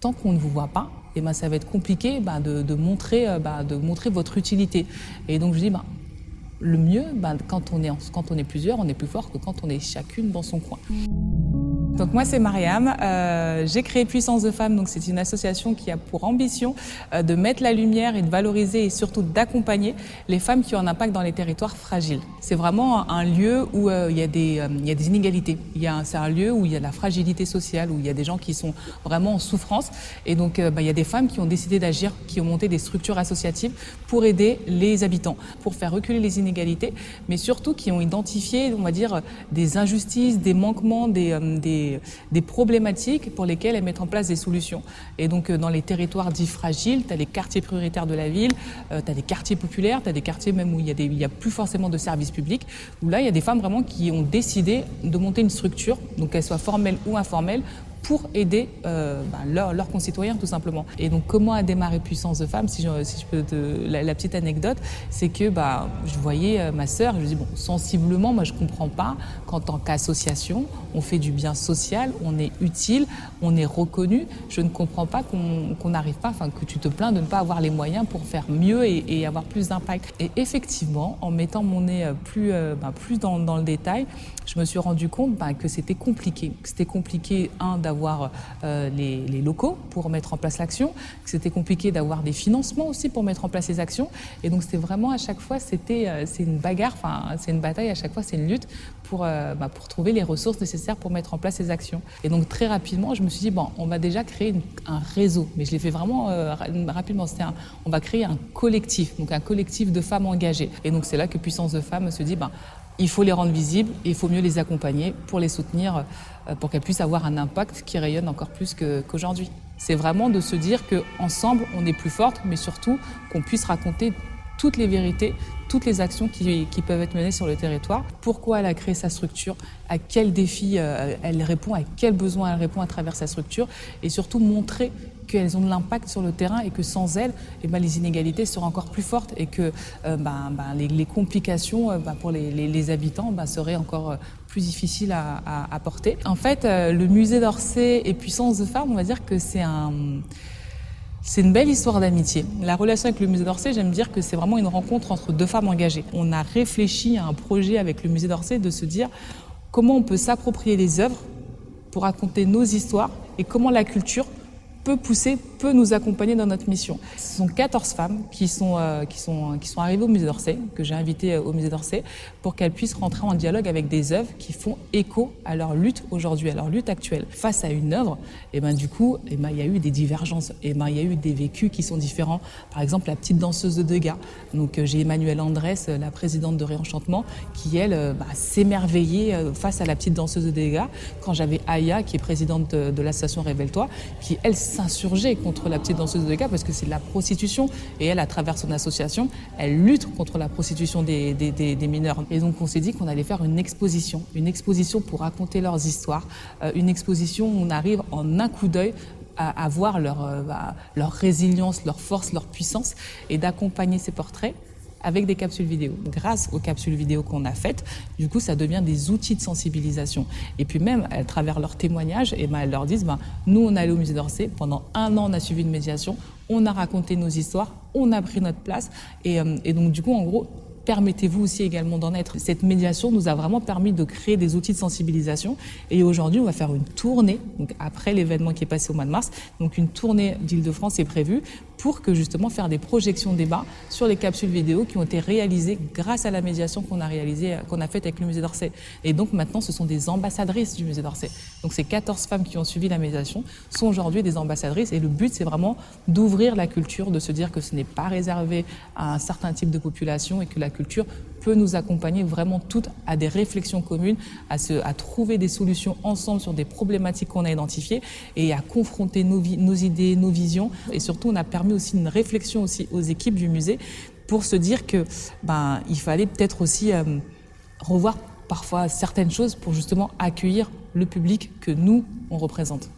Tant qu'on ne vous voit pas, ça va être compliqué de montrer votre utilité. Et donc je dis, le mieux, quand on est plusieurs, on est plus fort que quand on est chacune dans son coin. Donc moi c'est Mariam, j'ai créé Puissance de Femmes, donc c'est une association qui a pour ambition de mettre la lumière et de valoriser et surtout d'accompagner les femmes qui ont un impact dans les territoires fragiles. C'est vraiment un lieu où il y a des inégalités, c'est un lieu où il y a de la fragilité sociale, où il y a des gens qui sont vraiment en souffrance et donc il y a des femmes qui ont décidé d'agir, qui ont monté des structures associatives pour aider les habitants, pour faire reculer les inégalités, mais surtout qui ont identifié, on va dire, des injustices, des manquements, des problématiques pour lesquelles elles mettent en place des solutions. Et donc dans les territoires dits fragiles, tu as les quartiers prioritaires de la ville, tu as des quartiers populaires, tu as des quartiers même où il y a plus forcément de services publics, où là il y a des femmes vraiment qui ont décidé de monter une structure, donc qu'elle soit formelle ou informelle, pour aider leurs concitoyens tout simplement. Et donc comment a démarré Puissance de Femmes, si je peux la petite anecdote, c'est que je voyais ma sœur, je me dis sensiblement, moi je comprends pas qu'en tant qu'association, on fait du bien social, on est utile, on est reconnu, je ne comprends pas qu'on n'arrive pas, que tu te plains de ne pas avoir les moyens pour faire mieux et avoir plus d'impact. Et effectivement, en mettant mon nez plus dans le détail, je me suis rendu compte que c'était compliqué. C'était compliqué, d'avoir les locaux pour mettre en place l'action, que c'était compliqué d'avoir des financements aussi pour mettre en place les actions. Et donc c'était vraiment à chaque fois, c'est une bagarre, c'est une bataille, à chaque fois c'est une lutte pour trouver les ressources nécessaires pour mettre en place ces actions. Et donc très rapidement, je me suis dit, on va déjà créer un réseau. Mais je l'ai fait vraiment rapidement. On va créer un collectif, donc un collectif de femmes engagées. Et donc c'est là que Puissance de Femmes se dit, il faut les rendre visibles et il faut mieux les accompagner pour les soutenir, pour qu'elles puissent avoir un impact qui rayonne encore plus qu'aujourd'hui. C'est vraiment de se dire qu'ensemble, on est plus forte, mais surtout qu'on puisse raconter toutes les vérités, toutes les actions qui peuvent être menées sur le territoire. Pourquoi elle a créé sa structure, à quels défis elle répond, à quels besoins elle répond à travers sa structure, et surtout montrer qu'elles ont de l'impact sur le terrain et que sans elles, les inégalités seraient encore plus fortes et que les complications pour les habitants seraient encore plus difficiles à porter. En fait, le musée d'Orsay et Puissance de Femmes, on va dire que c'est une belle histoire d'amitié. La relation avec le musée d'Orsay, j'aime dire que c'est vraiment une rencontre entre deux femmes engagées. On a réfléchi à un projet avec le musée d'Orsay de se dire comment on peut s'approprier les œuvres pour raconter nos histoires et comment la culture peut nous accompagner dans notre mission. Ce sont 14 femmes qui sont arrivées au musée d'Orsay, que j'ai invitées au musée d'Orsay, pour qu'elles puissent rentrer en dialogue avec des œuvres qui font écho à leur lutte aujourd'hui, à leur lutte actuelle. Face à une œuvre, il y a eu des divergences, il y a eu des vécus qui sont différents. Par exemple, la petite danseuse de Degas. Donc j'ai Emmanuelle Andrès, la présidente de Réenchantement, qui elle s'émerveillait face à la petite danseuse de Degas. Quand j'avais Aya, qui est présidente de l'association Révèle-toi, qui elle s'insurgeait contre la petite danseuse de Degas parce que c'est de la prostitution et elle, à travers son association, elle lutte contre la prostitution des mineurs. Et donc on s'est dit qu'on allait faire une exposition pour raconter leurs histoires, une exposition où on arrive en un coup d'œil à voir leur résilience, leur force, leur puissance et d'accompagner ces portraits avec des capsules vidéo. Grâce aux capsules vidéo qu'on a faites, du coup, ça devient des outils de sensibilisation. Et puis même, à travers leurs témoignages, elles leur disent, nous, on est allé au musée d'Orsay, pendant 1 an, on a suivi une médiation, on a raconté nos histoires, on a pris notre place. Et donc, du coup, en gros, permettez-vous aussi également d'en être. Cette médiation nous a vraiment permis de créer des outils de sensibilisation. Et aujourd'hui, on va faire une tournée, donc après l'événement qui est passé au mois de mars, donc une tournée d'Île-de-France est prévue pour que justement faire des projections débats sur les capsules vidéo qui ont été réalisées grâce à la médiation qu'on a faite avec le musée d'Orsay. Et donc maintenant, ce sont des ambassadrices du musée d'Orsay. Donc ces 14 femmes qui ont suivi la médiation sont aujourd'hui des ambassadrices. Et le but, c'est vraiment d'ouvrir la culture, de se dire que ce n'est pas réservé à un certain type de population et que la culture peut nous accompagner vraiment toutes à des réflexions communes, à trouver des solutions ensemble sur des problématiques qu'on a identifiées et à confronter nos idées, nos visions. Et surtout, on a permis aussi une réflexion aussi aux équipes du musée pour se dire que il fallait peut-être aussi revoir parfois certaines choses pour justement accueillir le public que nous, on représente.